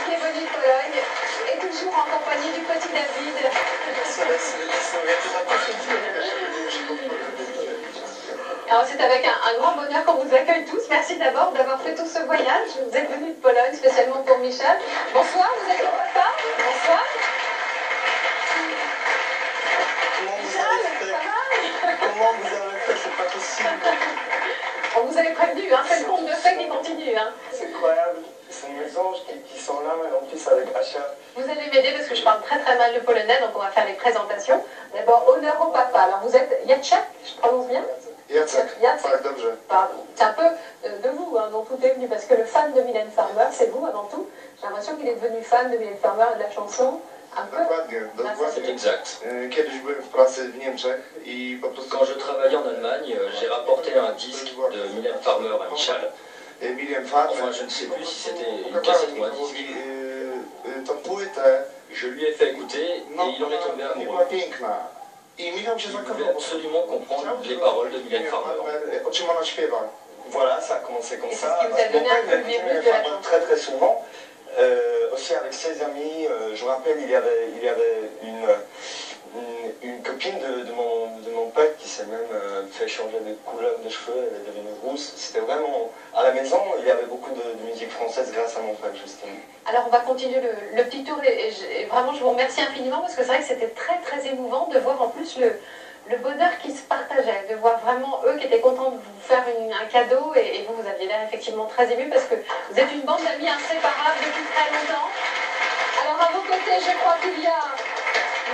qui est venu de Pologne, et toujours en compagnie du petit David. Alors c'est avec un grand bonheur qu'on vous accueille tous. Merci d'abord d'avoir fait tout ce voyage. Vous êtes venus de Pologne spécialement pour Michel. Bonsoir, vous êtes le papa. Bonsoir. Comment vous avez fait? C'est pas possible. On vous avait prévenu, hein, c'est le conte de fées qui continue. Hein. C'est incroyable. Ce sont mes anges qui sont là, et en plus avec Asha. Vous allez m'aider parce que je parle très mal le polonais, donc on va faire les présentations. D'abord, honneur au papa. Alors vous êtes Jacek, je prononce bien? Jacek. Jacek. Pardon. C'est un peu de vous hein, dont tout est venu, parce que le fan de Mylène Farmer, c'est vous avant tout. J'ai l'impression qu'il est devenu fan de Mylène Farmer et de la chanson. Dokładnie. C'est exact. Kiedyś byłem w pracy w Niemczech i po prostu... Quand je travaillais en Allemagne, j'ai rapporté un disque de Mylène Farmer à Michel. Mylène Farmer... Enfin, je ne sais plus si c'était une cassette ou un disque. Tą płytę... Je lui ai fait écouter et il en est tombé była amoureux. piękna. I Michał się Il voulait zakochał. absolument comprendre les paroles de Mylène Farmer. O czym ona śpiewa. Voilà, ça a commencé comme Et ça. c'est ce qui vous a donné un peu le virus de la chanson. Très souvent. Aussi avec ses amis, je me rappelle, il y avait une copine de mon père qui s'est même fait changer de couleur de cheveux, elle est devenue rousse. C'était vraiment... À la maison, il y avait beaucoup de musique française grâce à mon père, justement. Alors on va continuer le petit tour et vraiment je vous remercie infiniment parce que c'est vrai que c'était très émouvant de voir en plus le bonheur qui se partageait, de voir vraiment eux qui étaient contents de vous faire un cadeau et vous aviez l'air effectivement très ému parce que vous êtes une bande d'amis inséparables depuis très longtemps. Alors à vos côtés, je crois qu'il y a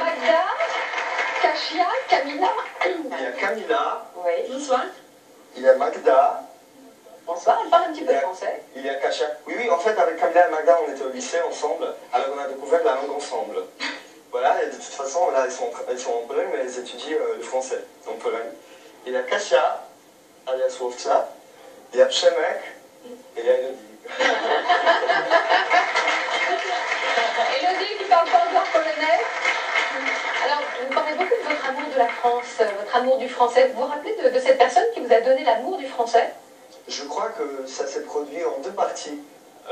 Magda, Kasia, Camilla. Il y a Camilla. Oui. Bonsoir. Il y a Magda. Bonsoir, elle parle un petit peu français. Il y a Kasia. Oui, en fait, avec Camilla et Magda, on était au lycée ensemble, alors on a découvert la langue ensemble. Voilà, et de toute façon, là, elles sont en Pologne, mais elles étudient le français en Pologne. Il y a Kasia, alias Słowca, il y a Przemek, et il y a Elodie. Elodie qui parle pas encore polonais. Alors, vous parlez beaucoup de votre amour de la France, votre amour du français. Vous vous rappelez de cette personne qui vous a donné l'amour du français? Je crois que ça s'est produit en deux parties.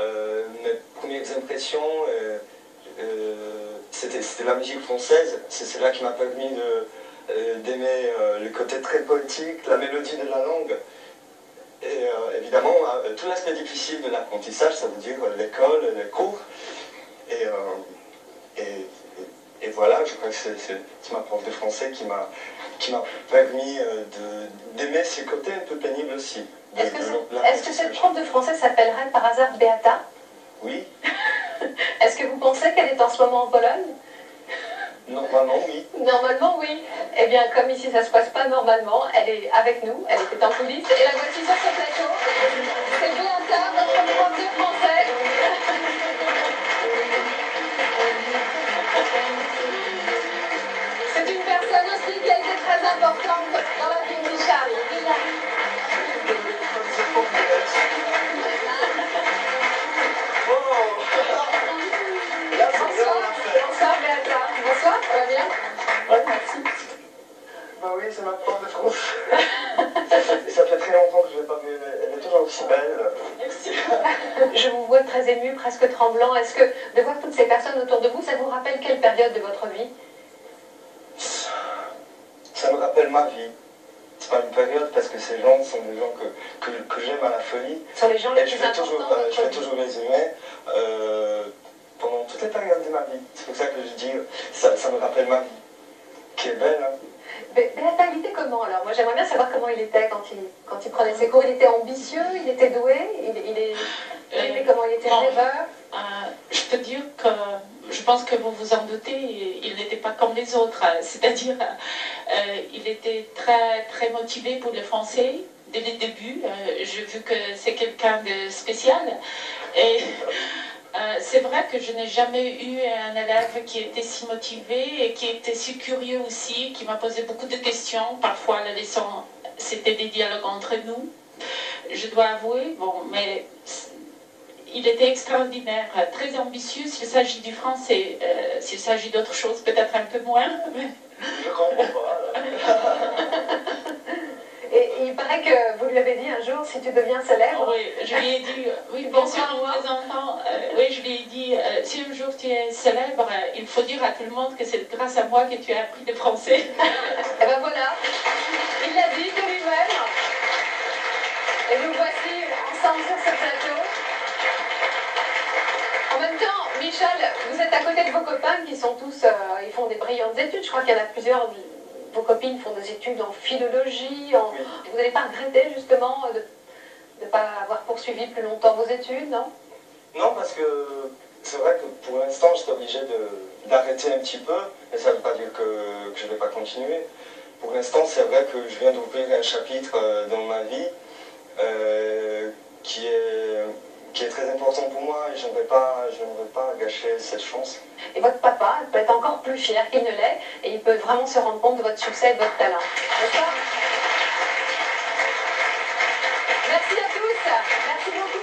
Mes premières impressions, c'était la musique française. C'est celle-là qui m'a permis d'aimer le côté très poétique, la mélodie de la langue. Et évidemment, tout l'aspect difficile de l'apprentissage, ça veut dire l'école, les cours. Et voilà, je crois que c'est ma prof de français qui m'a permis d'aimer ce côté un peu pénible aussi. Est-ce que cette prof de français s'appellerait par hasard Beata? Oui. Est-ce que vous pensez qu'elle est en ce moment en Pologne? Normalement, oui. Normalement, oui. Eh bien, comme ici ça ne se passe pas normalement, elle est avec nous, elle était en coulisses, et la voici sur ce plateau. C'est Beata, notre prof de français. C'est une personne aussi qui a été très importante dans la vie de Michel. Bonsoir Beata. Bonsoir, ça va bien? Oui, merci. Bah oui, c'est ma prof de français. Ça fait très longtemps que je ne l'ai pas vue, elle est toujours aussi belle. Merci. Je vous vois très ému, presque tremblant. Est-ce que de voir toutes ces personnes autour de vous, ça vous rappelle quelle période de votre vie? Ça me rappelle ma vie. C'est pas une période parce que ces gens sont des gens que j'aime à la folie. Ce sont les gens les et plus je vais importants toujours, de votre je vais vie. toujours les aimer pendant toutes les périodes de ma vie. C'est pour ça que je dis, ça me rappelle ma vie. Qui est belle, hein. Beata, il était comment alors? Moi j'aimerais bien savoir comment il était quand il prenait ses cours. Il était ambitieux, il était doué, il était comment? Il était rêveur? Je peux dire que je pense que vous vous en doutez, il n'était pas comme les autres. C'est-à-dire, il était très motivé pour le français dès le début. J'ai vu que c'est quelqu'un de spécial. Et c'est vrai que je n'ai jamais eu un élève qui était si motivé et qui était si curieux aussi, qui m'a posé beaucoup de questions. Parfois, la leçon, c'était des dialogues entre nous. Je dois avouer, bon, mais il était extraordinaire, très ambitieux s'il s'agit du français. S'il s'agit d'autre chose, peut-être un peu moins. Mais... Je comprends pas. Et il paraît paraît que vous lui avez dit un jour, si tu deviens célèbre... Oui, je lui ai dit, oui, Tu bien penses sûr, à en moi plaisantant, oui, je lui ai dit, si un jour tu es célèbre, il faut dire à tout le monde que c'est grâce à moi que tu as appris le français. Et ben voilà, il l'a dit de lui-même. Et nous voici ensemble sur ce plateau. En même temps, Michel, vous êtes à côté de vos copains qui sont tous, ils font des brillantes études. Je crois qu'il y en a plusieurs, vos copines font des études en philologie. Oui. Vous n'avez pas regretté justement de ne pas avoir poursuivi plus longtemps vos études, non? Non, parce que c'est vrai que pour l'instant, j'étais obligé d'arrêter un petit peu, mais ça ne veut pas dire que je ne vais pas continuer. Pour l'instant, c'est vrai que je viens d'ouvrir un chapitre dans ma vie qui est très important pour moi et je n'aimerais pas gâcher cette chance. Et votre papa peut être encore plus fier qu'il ne l'est et il peut vraiment se rendre compte de votre succès et de votre talent. N'est-ce pas? Merci à tous. Merci beaucoup.